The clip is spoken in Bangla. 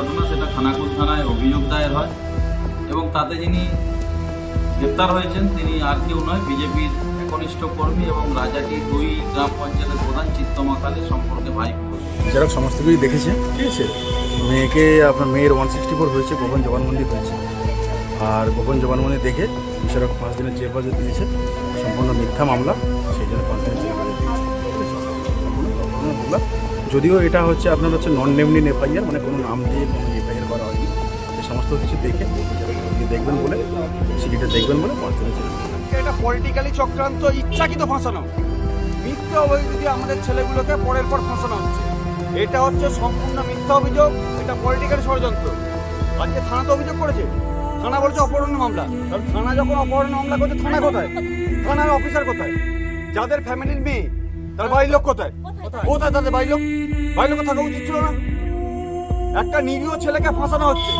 ঘটনা, সেটা খানাকুল থানায় অভিযোগ দায়ের হয় এবং তাতে যিনি গ্রেপ্তার হয়েছেন তিনি আর কেউ নয়, বিজেপির একনিষ্ঠ কর্মী এবং রাজাটি 2 গ্রাম পঞ্চায়েতের প্রধান চিত্তমাকালী সম্পর্কে ভাই। যারা সমস্ত কিছুই দেখেছে, ঠিক আছে। মেয়েকে আপনার মেয়ের 164 হয়েছে, গোপন জবানবন্দি হয়েছে। আর গোপন জবানবন্দি দেখে বিচারক 5 দিনের জেল হাজত দিয়েছে। সম্পূর্ণ মিথ্যা মামলা, সেই জন্য 5 দিনের জেল হাজত দিয়েছে। মামলা যদিও এটা হচ্ছে আপনার হচ্ছে নন নেমলি এফআইআর, মানে কোনো নাম দিয়ে কোনো এফআইআর করা হয়নি। এই সমস্ত কিছু দেখে দেখবেন বলে, সিডিটা দেখবেন বলে 5 দিনের জেল। এটা পলিটিক্যালি চক্রান্ত, ইচ্ছাকৃত ফাঁসানো, মিথ্যা অভিযোগ দিয়ে আমাদের ছেলেগুলোকে পরের পর ফাঁসানো হচ্ছে। এটা হচ্ছে সম্পূর্ণ মিথ্যা অভিযোগ, এটা পলিটিক্যাল ষড়যন্ত্র। আজকে থানা তো অভিযোগ করেছে, থানা বলছে অপহরণ মামলা। কারণ থানা যখন অপহরণ মামলা করছে, থানা কোথায়? থানার অফিসার কোথায়? যাদের ফ্যামিলির মেয়ে, তার বাড়ির লোক কোথায়? কোথায় তাদের বাড়ির লোক? বাড়ির লোক থাকা উচিত ছিল না? একটা নিরীহ ছেলেকে ফাঁসানো হচ্ছে।